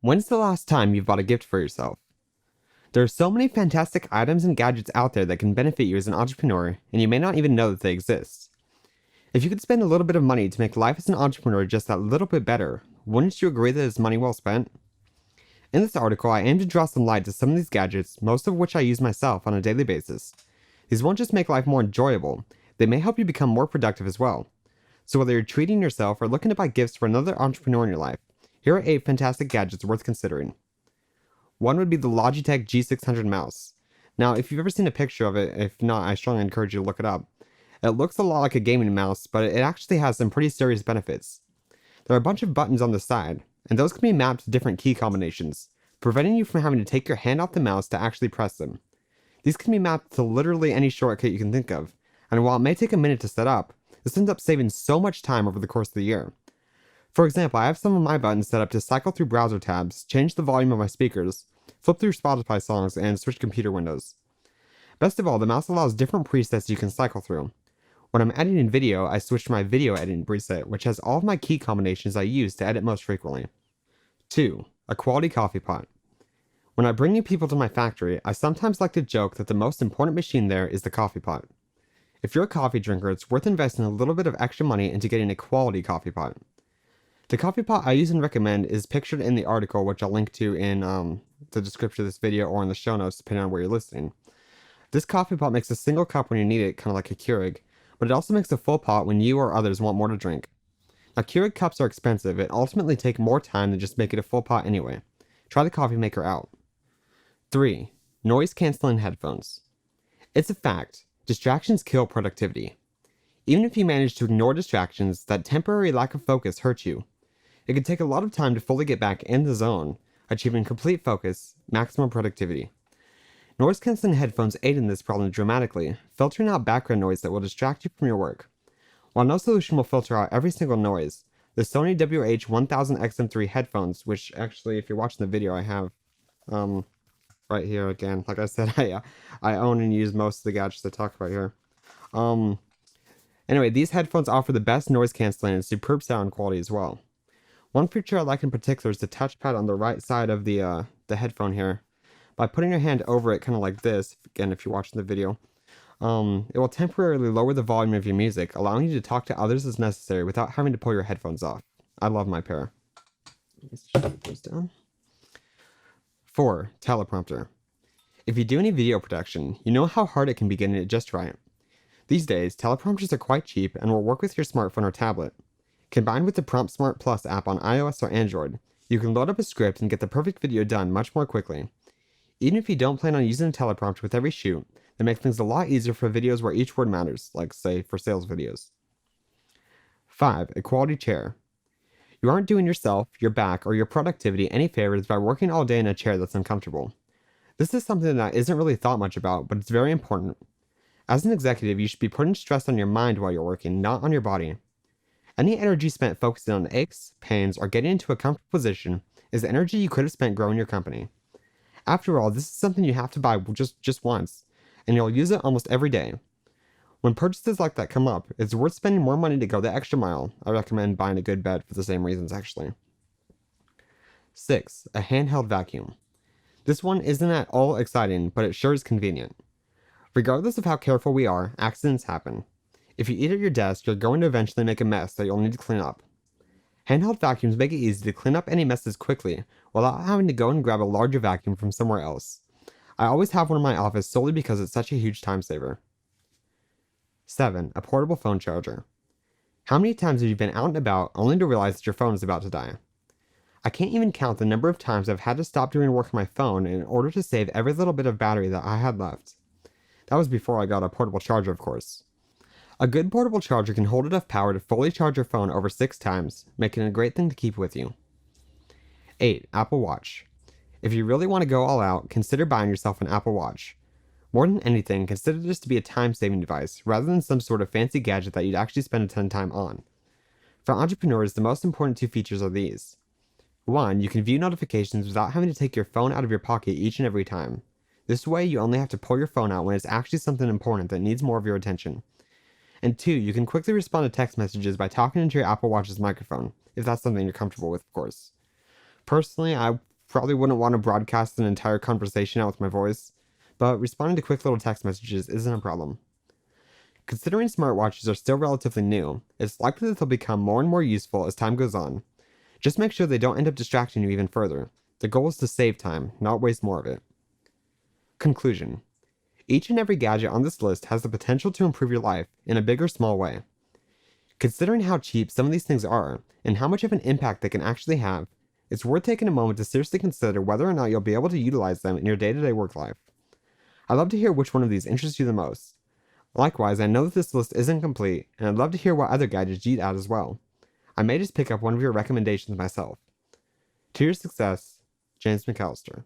When's the last time you've bought a gift for yourself? There are so many fantastic items and gadgets out there that can benefit you as an entrepreneur, and you may not even know that they exist. If you could spend a little bit of money to make life as an entrepreneur just that little bit better, wouldn't you agree that it's money well spent? In this article, I aim to draw some light to some of these gadgets, most of which I use myself on a daily basis. These won't just make life more enjoyable, they may help you become more productive as well. So whether you're treating yourself or looking to buy gifts for another entrepreneur in your life, here are 8 fantastic gadgets worth considering. One would be the Logitech G600 mouse. Now, if you've ever seen a picture of it, if not, I strongly encourage you to look it up. It looks a lot like a gaming mouse, but it actually has some pretty serious benefits. There are a bunch of buttons on the side, and those can be mapped to different key combinations, preventing you from having to take your hand off the mouse to actually press them. These can be mapped to literally any shortcut you can think of, and while it may take a minute to set up, this ends up saving so much time over the course of the year. For example, I have some of my buttons set up to cycle through browser tabs, change the volume of my speakers, flip through Spotify songs, and switch computer windows. Best of all, the mouse allows different presets you can cycle through. When I'm editing video, I switch to my video editing preset, which has all of my key combinations I use to edit most frequently. 2. A quality coffee pot. When I bring new people to my factory, I sometimes like to joke that the most important machine there is the coffee pot. If you're a coffee drinker, it's worth investing a little bit of extra money into getting a quality coffee pot. The coffee pot I use and recommend is pictured in the article, which I'll link to in the description of this video or in the show notes, depending on where you're listening. This coffee pot makes a single cup when you need it, kind of like a Keurig, but it also makes a full pot when you or others want more to drink. Now, Keurig cups are expensive and ultimately take more time than just make it a full pot anyway. Try the coffee maker out. 3. Noise-canceling headphones. It's a fact, distractions kill productivity. Even if you manage to ignore distractions, that temporary lack of focus hurts you. It can take a lot of time to fully get back in the zone, achieving complete focus, maximum productivity. Noise-canceling headphones aid in this problem dramatically, filtering out background noise that will distract you from your work. While no solution will filter out every single noise, the Sony WH-1000XM3 headphones, which actually, if you're watching the video, I have right here again. Like I said, I own and use most of the gadgets I talk about here. Anyway, these headphones offer the best noise canceling and superb sound quality as well. One feature I like in particular is the touchpad on the right side of the headphone here. By putting your hand over it kind of like this, again if you're watching the video, it will temporarily lower the volume of your music, allowing you to talk to others as necessary without having to pull your headphones off. I love my pair. Let's put those down. 4. Teleprompter. If you do any video production, you know how hard it can be getting it just right. These days, teleprompters are quite cheap and will work with your smartphone or tablet. Combined with the Prompt Smart Plus app on iOS or Android, you can load up a script and get the perfect video done much more quickly. Even if you don't plan on using a teleprompter with every shoot, that makes things a lot easier for videos where each word matters, like say for sales videos. 5. A quality chair. You aren't doing yourself, your back, or your productivity any favors by working all day in a chair that's uncomfortable. This is something that isn't really thought much about, but it's very important. As an executive, you should be putting stress on your mind while you're working, not on your body. Any energy spent focusing on aches, pains, or getting into a comfortable position is energy you could have spent growing your company. After all, this is something you have to buy just once, and you'll use it almost every day. When purchases like that come up, it's worth spending more money to go the extra mile. I recommend buying a good bed for the same reasons, actually. 6. A handheld vacuum. This one isn't at all exciting, but it sure is convenient. Regardless of how careful we are, accidents happen. If you eat at your desk, you're going to eventually make a mess that you'll need to clean up. Handheld vacuums make it easy to clean up any messes quickly, without having to go and grab a larger vacuum from somewhere else. I always have one in my office solely because it's such a huge time saver. 7. A portable phone charger. How many times have you been out and about only to realize that your phone is about to die? I can't even count the number of times I've had to stop doing work on my phone in order to save every little bit of battery that I had left. That was before I got a portable charger, of course. A good portable charger can hold enough power to fully charge your phone over 6 times, making it a great thing to keep with you. 8. Apple Watch. If you really want to go all out, consider buying yourself an Apple Watch. More than anything, consider this to be a time-saving device, rather than some sort of fancy gadget that you'd actually spend a ton of time on. For entrepreneurs, the most important 2 features are these. 1. You can view notifications without having to take your phone out of your pocket each and every time. This way, you only have to pull your phone out when it's actually something important that needs more of your attention. And 2, you can quickly respond to text messages by talking into your Apple Watch's microphone, if that's something you're comfortable with, of course. Personally, I probably wouldn't want to broadcast an entire conversation out with my voice, but responding to quick little text messages isn't a problem. Considering smartwatches are still relatively new, it's likely that they'll become more and more useful as time goes on. Just make sure they don't end up distracting you even further. The goal is to save time, not waste more of it. Conclusion. Each and every gadget on this list has the potential to improve your life in a big or small way. Considering how cheap some of these things are, and how much of an impact they can actually have, it's worth taking a moment to seriously consider whether or not you'll be able to utilize them in your day-to-day work life. I'd love to hear which one of these interests you the most. Likewise, I know that this list isn't complete, and I'd love to hear what other gadgets you'd add as well. I may just pick up one of your recommendations myself. To your success, James McAllister.